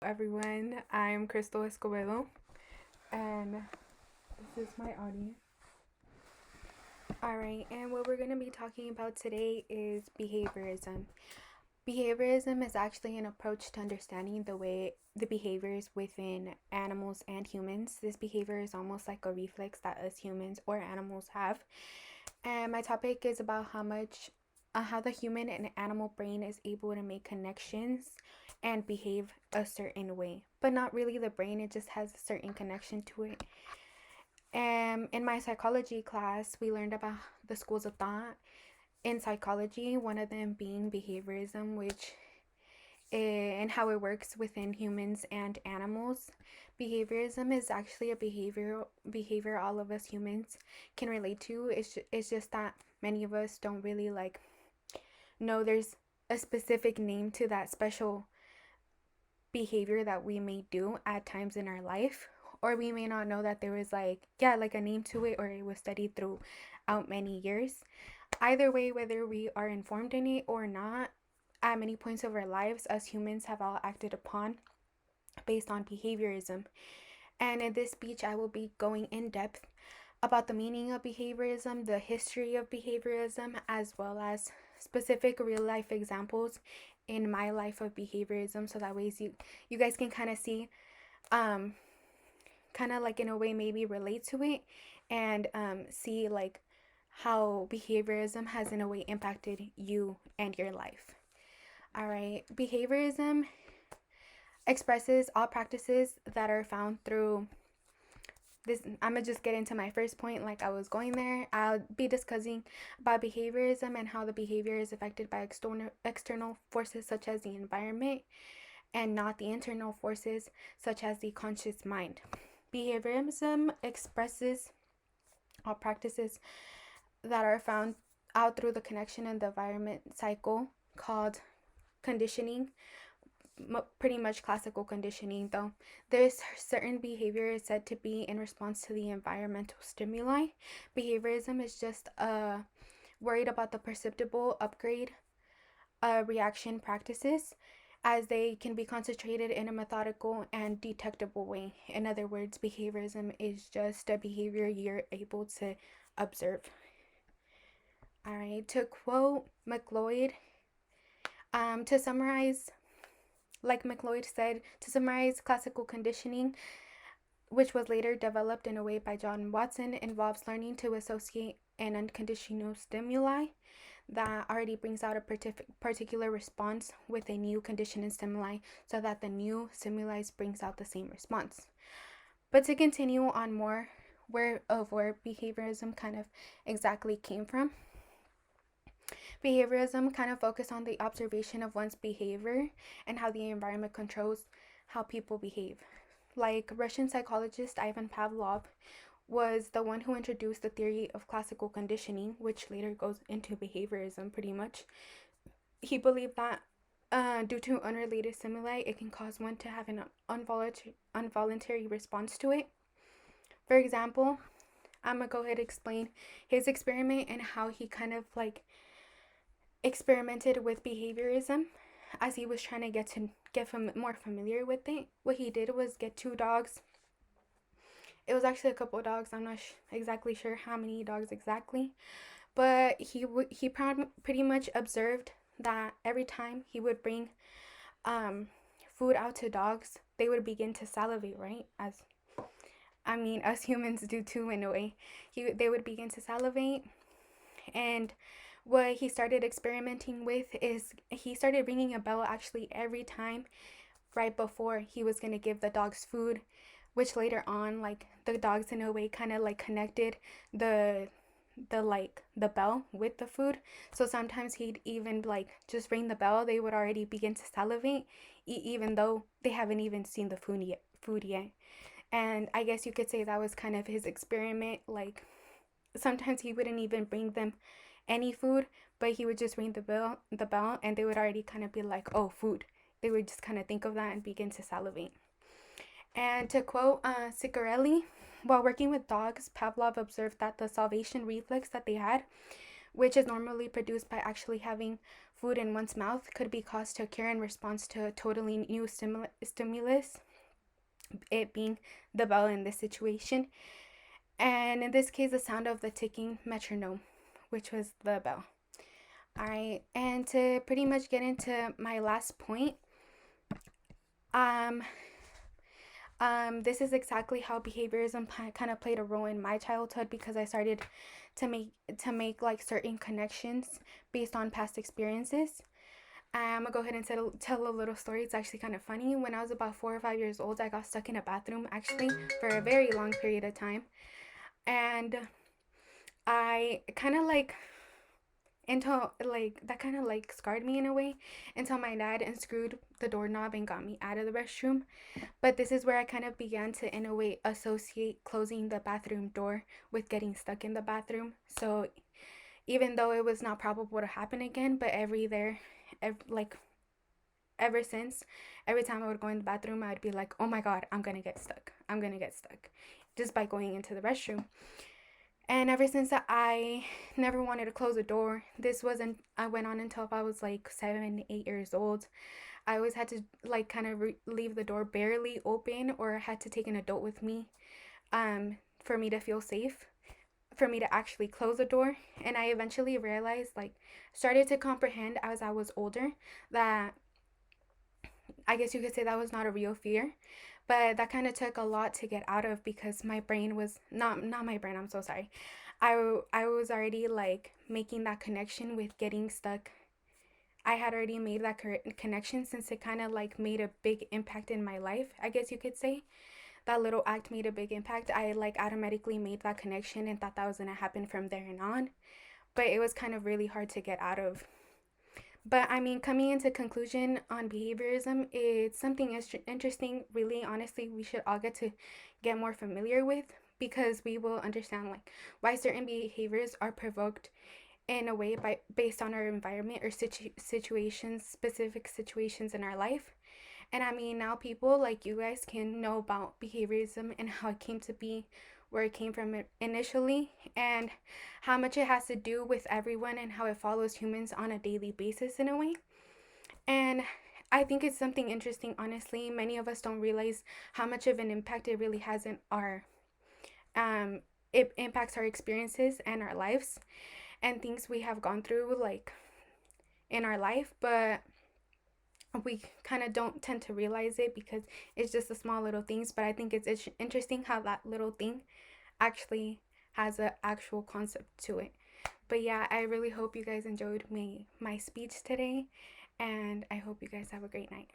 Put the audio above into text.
everyone. I'm Crystal Escobedo, and this is my audience. Alright, and what we're going to be talking about today is behaviorism. Behaviorism is actually an approach to understanding the behaviors within animals and humans. This behavior is almost like a reflex that us humans or animals have. And my topic is about how the human and animal brain is able to make connections and behave a certain way, but not really the brain, it just has a certain connection to it. And in my psychology class, we learned about the schools of thought in psychology, one of them being behaviorism, and how it works within humans and animals. Behaviorism is actually a behavior all of us humans can relate to. It's just that many of us don't really know there's a specific name to that special behavior that we may do at times in our life, or we may not know that there was like a name to it, or it was studied throughout many years. Either way, whether we are informed in it or not, at many points of our lives, us humans have all acted upon based on behaviorism. And in this speech, I will be going in depth about the meaning of behaviorism, the history of behaviorism, as well as specific real life examples in my life of behaviorism, so that way you guys can kind of see, kind of like in a way maybe relate to it, and see like how behaviorism has in a way impacted you and your life. All right, behaviorism expresses all practices that are found through this. I'm gonna just get into my first point like I was going there. I'll be discussing about behaviorism and how the behavior is affected by external forces such as the environment, and not the internal forces such as the conscious mind. Behaviorism expresses all practices that are found out through the connection and the environment cycle called conditioning, pretty much classical conditioning, though there's certain behavior is said to be in response to the environmental stimuli. Behaviorism is just worried about the perceptible upgrade reaction practices, as they can be concentrated in a methodical and detectable way. In other words, behaviorism is just a behavior you're able to observe. All right, to quote McLeod, to summarize, like McLeod said, to summarize, classical conditioning, which was later developed in a way by John Watson, involves learning to associate an unconditional stimuli that already brings out a particular response with a new conditioning stimuli, so that the new stimuli brings out the same response. But to continue on more where behaviorism kind of exactly came from, behaviorism kind of focused on the observation of one's behavior and how the environment controls how people behave. Like Russian psychologist Ivan Pavlov was the one who introduced the theory of classical conditioning, which later goes into behaviorism pretty much. He believed that due to unrelated stimuli, it can cause one to have an involuntary response to it. For example, I'm gonna go ahead and explain his experiment and how he kind of like experimented with behaviorism as he was trying to get more familiar with it. What he did was get two dogs. It was actually a couple of dogs. I'm not exactly sure how many dogs exactly, but he pretty much observed that every time he would bring food out to dogs, they would begin to salivate, right? Us humans do too in a way. They would begin to salivate, and what he started experimenting with is he started ringing a bell actually every time right before he was going to give the dogs food, which later on, like, the dogs in a way kind of like connected the bell with the food. So sometimes he'd even like just ring the bell, they would already begin to salivate, even though they haven't even seen the food yet. And I guess you could say that was kind of his experiment. Like, sometimes he wouldn't even bring them any food, but he would just ring the bell, and they would already kind of be like, oh, food. They would just kind of think of that and begin to salivate. And to quote Ciccarelli, while working with dogs, Pavlov observed that the salivation reflex that they had, which is normally produced by actually having food in one's mouth could be caused to occur in response to a totally new stimulus, it being the bell in this situation. And in this case, the sound of the ticking metronome, which was the bell. All right, and to pretty much get into my last point, um, this is exactly how behaviorism kind of played a role in my childhood, because I started to make like certain connections based on past experiences. I'm gonna go ahead and tell a little story. It's actually kind of funny. When I was about 4 or 5 years old, I got stuck in a bathroom actually for a very long period of time, and I kind of like until like that kind of like scarred me in a way until my dad unscrewed the doorknob and got me out of the restroom. But this is where I kind of began to, in a way, associate closing the bathroom door with getting stuck in the bathroom. So even though it was not probable to happen again, but like ever since, every time I would go in the bathroom, I'd be like, oh my God, I'm gonna get stuck. I'm gonna get stuck just by going into the restroom. And ever since that, I never wanted to close the door. I went on until I was like 7, 8 years old. I always had to like kind of leave the door barely open, or I had to take an adult with me for me to feel safe, for me to actually close the door. And I eventually realized, like, started to comprehend as I was older, that I guess you could say that was not a real fear, but that kind of took a lot to get out of, because my brain was not my brain, I'm so sorry. I was already like making that connection with getting stuck. I had already made that connection, since it kind of like made a big impact in my life, I guess you could say. That little act made a big impact. I like automatically made that connection and thought that was going to happen from there and on. But it was kind of really hard to get out of. But I mean, coming into conclusion on behaviorism, it's something interesting. Really, honestly, we should all get to get more familiar with, because we will understand like why certain behaviors are provoked in a way based on our environment or situations, specific situations in our life. And I mean, now people like you guys can know about behaviorism and how it came to be, where it came from initially, and how much it has to do with everyone and how it follows humans on a daily basis in a way. And I think it's something interesting, honestly. Many of us don't realize how much of an impact it really has in our it impacts our experiences and our lives and things we have gone through like in our life, but we kind of don't tend to realize it because it's just the small little things. But I think it's interesting how that little thing actually has an actual concept to it. But yeah, I really hope you guys enjoyed my speech today, and I hope you guys have a great night.